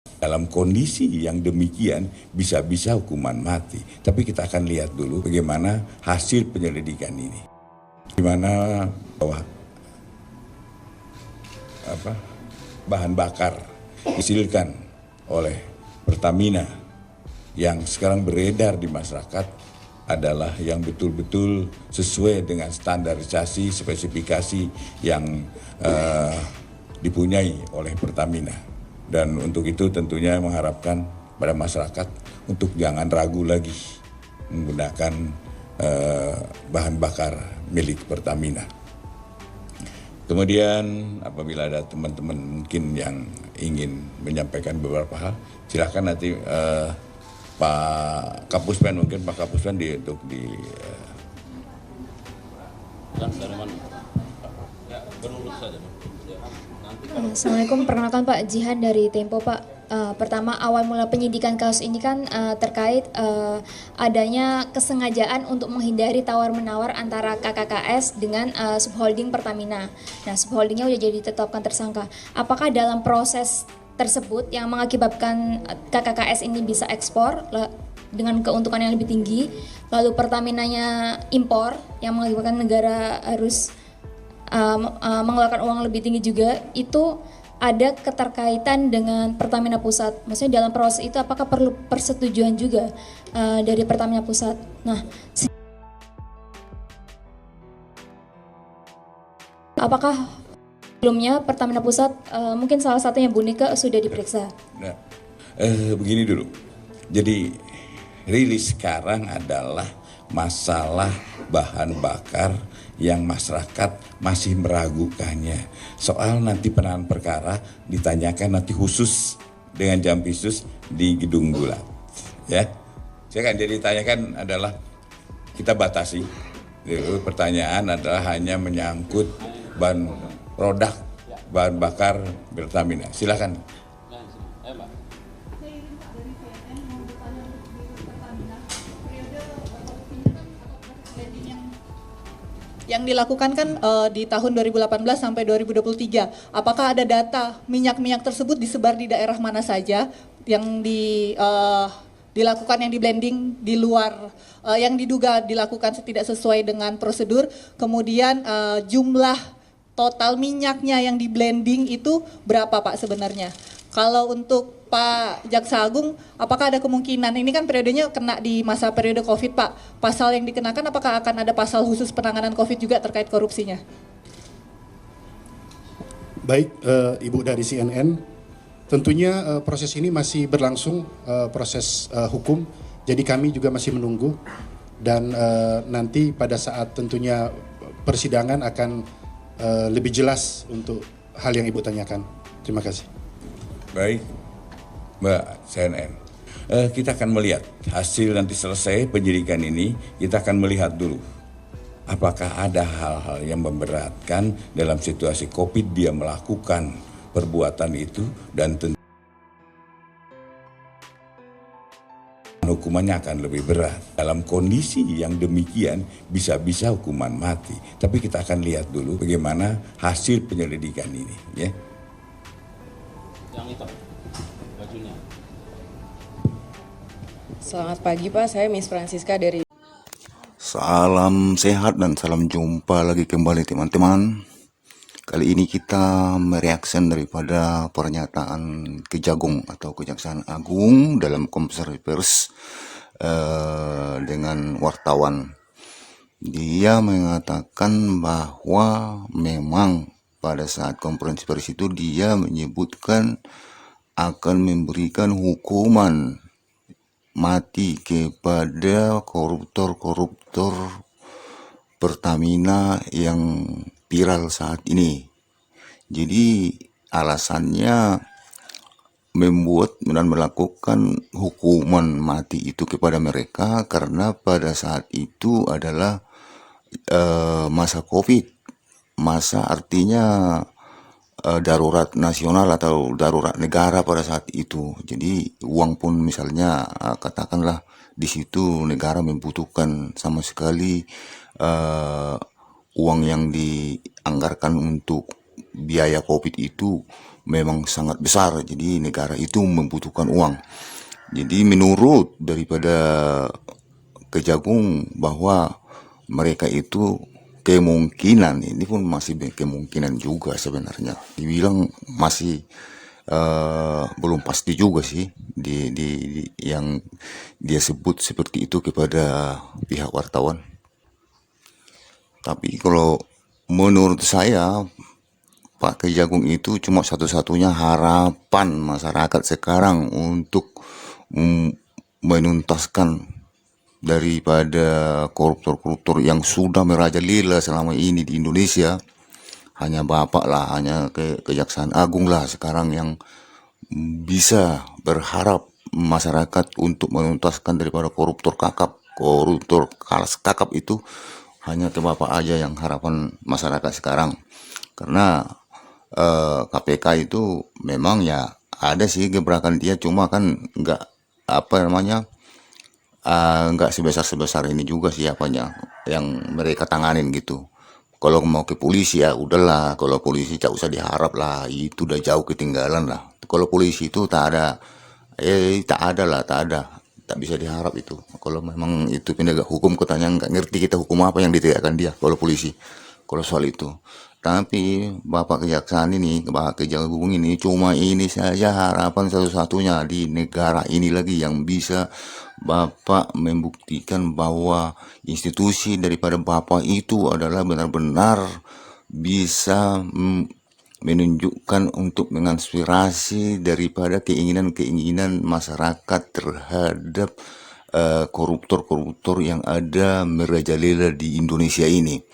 Dalam kondisi yang demikian bisa-bisa hukuman mati. Tapi kita akan lihat dulu bagaimana hasil penyelidikan ini. Di mana bahwa bahan bakar dihasilkan oleh Pertamina yang sekarang beredar di masyarakat adalah yang betul-betul sesuai dengan standarisasi spesifikasi yang dipunyai oleh Pertamina. Dan untuk itu tentunya mengharapkan pada masyarakat untuk jangan ragu lagi menggunakan bahan bakar milik Pertamina. Kemudian apabila ada teman-teman mungkin yang ingin menyampaikan beberapa hal, silakan nanti Pak Kapuspen, mungkin Pak Kapuspen untuk di dari mana? Ya, berurut saja. Assalamualaikum, perkenalkan Pak Jihan dari Tempo Pak. Pertama, awal mula penyidikan kasus ini kan terkait adanya kesengajaan untuk menghindari tawar-menawar antara KKKS dengan subholding Pertamina. Nah, subholdingnya udah jadi ditetapkan tersangka. Apakah dalam proses tersebut yang mengakibatkan KKKS ini bisa ekspor dengan keuntungan yang lebih tinggi, lalu Pertaminanya impor yang mengakibatkan negara harus mengeluarkan uang lebih tinggi juga, itu ada keterkaitan dengan Pertamina Pusat. Maksudnya dalam proses itu apakah perlu persetujuan juga dari Pertamina Pusat? Nah, apakah sebelumnya Pertamina Pusat mungkin salah satunya Bu Nika sudah diperiksa? Nah, begini dulu. Jadi rilis sekarang adalah masalah bahan bakar yang masyarakat masih meragukannya. Soal nanti penanganan perkara ditanyakan nanti khusus dengan jam khusus di Gedung Gulat. Ya, saya kan jadi tanyakan adalah kita batasi. Pertanyaan adalah hanya menyangkut produk bahan bakar Pertamina. Silakan. Yang dilakukan kan di tahun 2018 sampai 2023. Apakah ada data minyak-minyak tersebut disebar di daerah mana saja yang dilakukan, yang di blending di luar, yang diduga dilakukan tidak sesuai dengan prosedur. Kemudian jumlah total minyaknya yang di blending itu berapa Pak sebenarnya? Kalau untuk Pak Jaksa Agung, apakah ada kemungkinan, ini kan periodenya kena di masa periode COVID Pak, pasal yang dikenakan apakah akan ada pasal khusus penanganan COVID juga terkait korupsinya? Baik, Ibu dari CNN, tentunya proses ini masih berlangsung, proses hukum, jadi kami juga masih menunggu, dan nanti pada saat tentunya persidangan akan lebih jelas untuk hal yang Ibu tanyakan. Terima kasih. Baik, Mbak CNN. Kita akan melihat hasil nanti selesai penyidikan ini, kita akan melihat dulu apakah ada hal-hal yang memberatkan dalam situasi COVID dia melakukan perbuatan itu, dan tentu hukumannya akan lebih berat. Dalam kondisi yang demikian bisa-bisa hukuman mati. Tapi kita akan lihat dulu bagaimana hasil penyelidikan ini, ya. Yang itu bajunya. Selamat pagi Pak, saya Miss Francisca dari... Salam sehat dan salam jumpa lagi kembali teman-teman. Kali ini kita mereaksi daripada pernyataan Kejagung atau Kejaksaan Agung dalam konferensi pers dengan wartawan. Dia mengatakan bahwa memang pada saat konferensi pers itu dia menyebutkan akan memberikan hukuman mati kepada koruptor-koruptor Pertamina yang viral saat ini. Jadi alasannya membuat dan melakukan hukuman mati itu kepada mereka karena pada saat itu adalah masa COVID. Masa artinya darurat nasional atau darurat negara pada saat itu. Jadi uang pun misalnya katakanlah di situ negara membutuhkan sama sekali uang yang dianggarkan untuk biaya COVID itu memang sangat besar. Jadi negara itu membutuhkan uang. Jadi menurut daripada Kejagung bahwa mereka itu kemungkinan, ini pun masih kemungkinan juga sebenarnya. Dibilang masih belum pasti juga sih yang dia sebut seperti itu kepada pihak wartawan. Tapi kalau menurut saya Pak Kejagung itu cuma satu-satunya harapan masyarakat sekarang untuk menuntaskan daripada koruptor-koruptor yang sudah merajalela selama ini di Indonesia. Hanya Bapak lah, hanya Kejaksaan Agung lah sekarang yang bisa berharap masyarakat untuk menuntaskan daripada koruptor kakap. Koruptor kakap itu hanya ke Bapak aja yang harapan masyarakat sekarang. Karena KPK itu memang ya ada sih gebrakan dia, cuma kan nggak nggak sebesar ini juga sih apanya yang mereka tanganin gitu. Kalau mau ke polisi ya udahlah, kalau polisi tak usah diharap lah, itu udah jauh ketinggalan lah. Kalau polisi itu tak ada tak bisa diharap itu. Kalau memang itu penegak hukum, katanya nggak ngerti kita hukum apa yang ditegakkan dia kalau polisi, kalau soal itu. Tapi Bapak Kejaksaan ini, Bapak Kejagung ini, cuma ini saja harapan satu-satunya di negara ini lagi yang bisa Bapak membuktikan bahwa institusi daripada Bapak itu adalah benar-benar bisa menunjukkan untuk menginspirasi daripada keinginan-keinginan masyarakat terhadap koruptor-koruptor yang ada merajalela di Indonesia ini.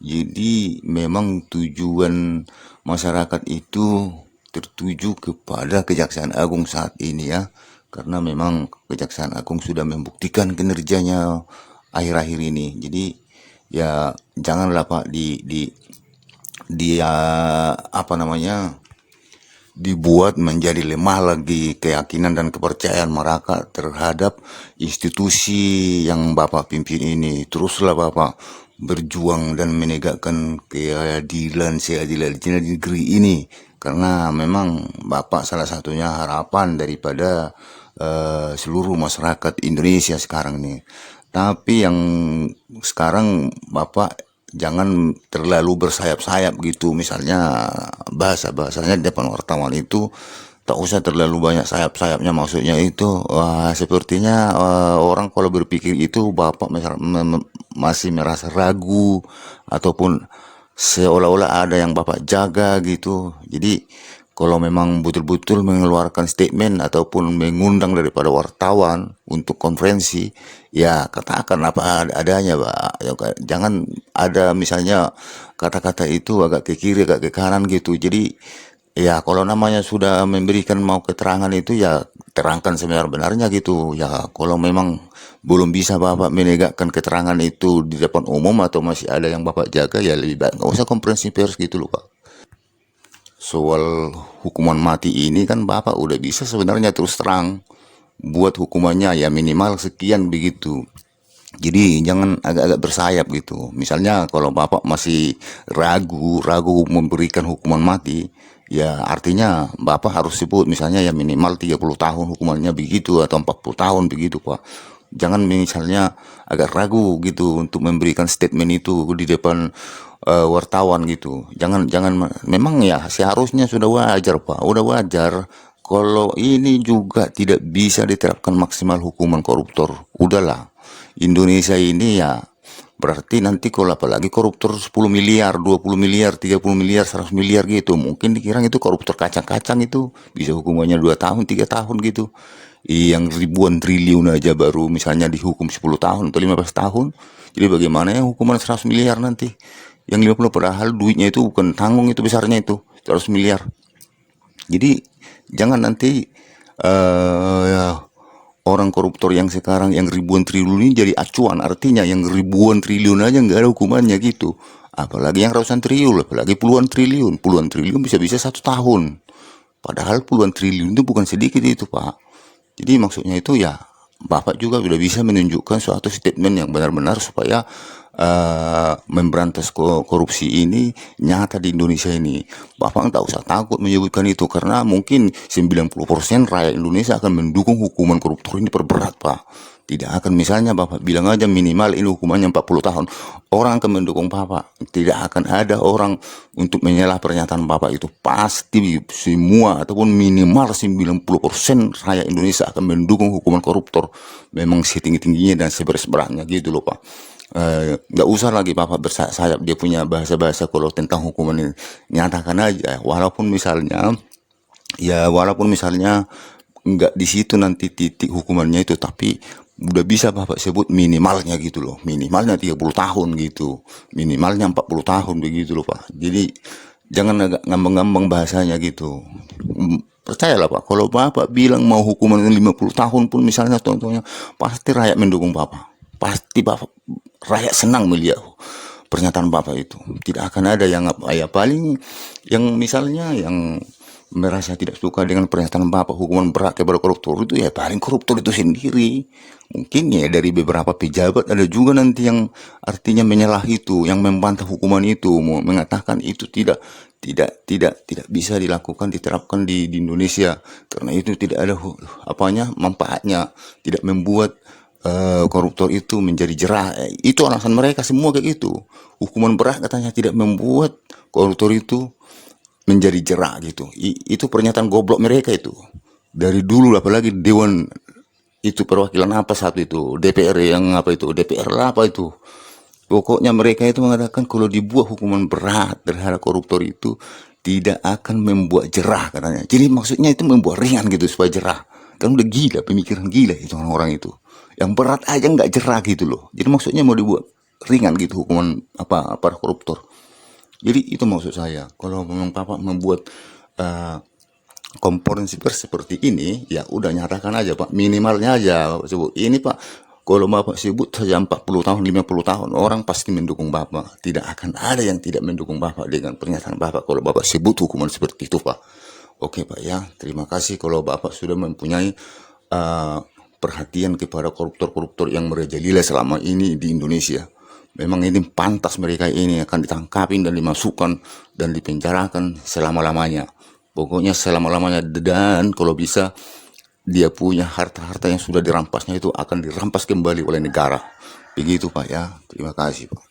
Jadi memang tujuan masyarakat itu tertuju kepada Kejaksaan Agung saat ini ya. Karena memang Kejaksaan Agung sudah membuktikan kinerjanya akhir-akhir ini. Jadi ya janganlah Pak dibuat menjadi lemah lagi keyakinan dan kepercayaan masyarakat terhadap institusi yang Bapak pimpin ini. Teruslah Bapak berjuang dan menegakkan keadilan seadil-adilnya di negeri ini, karena memang Bapak salah satunya harapan daripada seluruh masyarakat Indonesia sekarang nih. Tapi yang sekarang Bapak jangan terlalu bersayap-sayap gitu, misalnya bahasanya di depan wartawan itu tak usah terlalu banyak sayap-sayapnya. Maksudnya itu sepertinya orang kalau berpikir itu Bapak masih merasa ragu ataupun seolah-olah ada yang Bapak jaga gitu. Jadi kalau memang betul-betul mengeluarkan statement ataupun mengundang daripada wartawan untuk konferensi, ya katakan apa adanya Pak. Ya, jangan ada misalnya kata-kata itu agak ke kiri agak ke kanan gitu. Jadi ya kalau namanya sudah memberikan mau keterangan itu ya terangkan sebenar-benarnya gitu. Ya kalau memang belum bisa Bapak menegakkan keterangan itu di depan umum atau masih ada yang Bapak jaga, ya lebih baik nggak usah konferensi pers gitu loh Pak. Soal hukuman mati ini kan Bapak udah bisa sebenarnya terus terang buat hukumannya ya minimal sekian begitu. Jadi jangan agak-agak bersayap gitu. Misalnya kalau Bapak masih ragu memberikan hukuman mati, ya artinya Bapak harus sebut misalnya ya minimal 30 tahun hukumannya begitu atau 40 tahun begitu Pak. Jangan misalnya agak ragu gitu untuk memberikan statement itu di depan wartawan gitu. Jangan memang ya seharusnya sudah wajar Pak, udah wajar kalau ini juga tidak bisa diterapkan maksimal hukuman koruptor. Udahlah, Indonesia ini ya berarti nanti kalau apalagi koruptor 10 miliar, 20 miliar, 30 miliar, 100 miliar gitu, mungkin dikira itu koruptor kacang-kacang itu bisa hukumannya 2 tahun, 3 tahun gitu. Yang ribuan triliun aja baru misalnya dihukum 10 tahun atau 15 tahun. Jadi bagaimana ya hukuman 100 miliar nanti? Yang 50 padahal duitnya itu bukan tanggung itu besarnya itu 100 miliar. Jadi jangan nanti orang koruptor yang sekarang yang ribuan triliun ini jadi acuan. Artinya yang ribuan triliun aja nggak ada hukumannya gitu. Apalagi yang ratusan triliun, apalagi puluhan triliun. Puluhan triliun bisa-bisa 1 tahun. Padahal puluhan triliun itu bukan sedikit itu Pak. Jadi maksudnya itu ya Bapak juga sudah bisa menunjukkan suatu statement yang benar-benar supaya memberantas korupsi ini nyata di Indonesia ini. Bapak tak usah takut menyebutkan itu, karena mungkin 90% rakyat Indonesia akan mendukung hukuman koruptor ini perberat, Pak. Tidak akan, misalnya Bapak bilang aja minimal ini hukumannya 40 tahun. Orang akan mendukung Bapak. Tidak akan ada orang untuk menyelah pernyataan Bapak itu. Pasti semua ataupun minimal 90% rakyat Indonesia akan mendukung hukuman koruptor. Memang setinggi-tingginya dan seberat-beratnya gitu loh, Pak. Nggak usah lagi Bapak bersayap dia punya bahasa-bahasa kalau tentang hukuman ini. Nyatakan aja, walaupun misalnya nggak di situ nanti titik hukumannya itu, tapi udah bisa Bapak sebut minimalnya gitu loh, minimalnya 30 tahun gitu, minimalnya 40 tahun begitu loh, Pak. Jadi jangan agak ngambang-ngambang bahasanya gitu. Percayalah Pak, kalau Bapak bilang mau hukuman 50 tahun pun misalnya contohnya, pasti rakyat mendukung Bapak. Pasti Bapak, rakyat senang melihat pernyataan Bapak itu. Tidak akan ada yang apa ya, paling yang misalnya yang merasa tidak suka dengan pernyataan Bapak hukuman berat kepada koruptor itu ya paling koruptor itu sendiri. Mungkin ya dari beberapa pejabat ada juga nanti yang artinya menyelah itu, yang membantah hukuman itu, mengatakan itu tidak bisa dilakukan, diterapkan di Indonesia karena itu tidak ada manfaatnya, tidak membuat koruptor itu menjadi jerah. Itu alasan mereka semua kayak gitu. Hukuman berat katanya tidak membuat koruptor itu menjadi jerah gitu. Itu pernyataan goblok mereka itu. Dari dulu, apalagi Dewan itu perwakilan apa satu itu, DPR yang apa itu, DPR apa itu. Pokoknya mereka itu mengatakan kalau dibuat hukuman berat terhadap koruptor itu tidak akan membuat jerah katanya. Jadi maksudnya itu membuat ringan gitu supaya jerah. Kan udah gila, pemikiran gila itu orang-orang itu. Yang berat aja nggak jerah gitu loh. Jadi maksudnya mau dibuat ringan gitu hukuman para koruptor. Jadi itu maksud saya. Kalau memang Bapak membuat konferensi pers seperti ini, ya udah nyatakan aja Pak, minimalnya aja Bapak sebut. Ini Pak, kalau Bapak sebut saja 40 tahun, 50 tahun, orang pasti mendukung Bapak. Tidak akan ada yang tidak mendukung Bapak dengan pernyataan Bapak kalau Bapak sebut hukuman seperti itu, Pak. Oke Pak ya, terima kasih kalau Bapak sudah mempunyai perhatian kepada koruptor-koruptor yang merajalela selama ini di Indonesia. Memang ini pantas mereka ini akan ditangkapin dan dimasukkan dan dipenjarakan selama-lamanya. Pokoknya selama-lamanya, dan kalau bisa dia punya harta-harta yang sudah dirampasnya itu akan dirampas kembali oleh negara. Begitu Pak ya. Terima kasih Pak.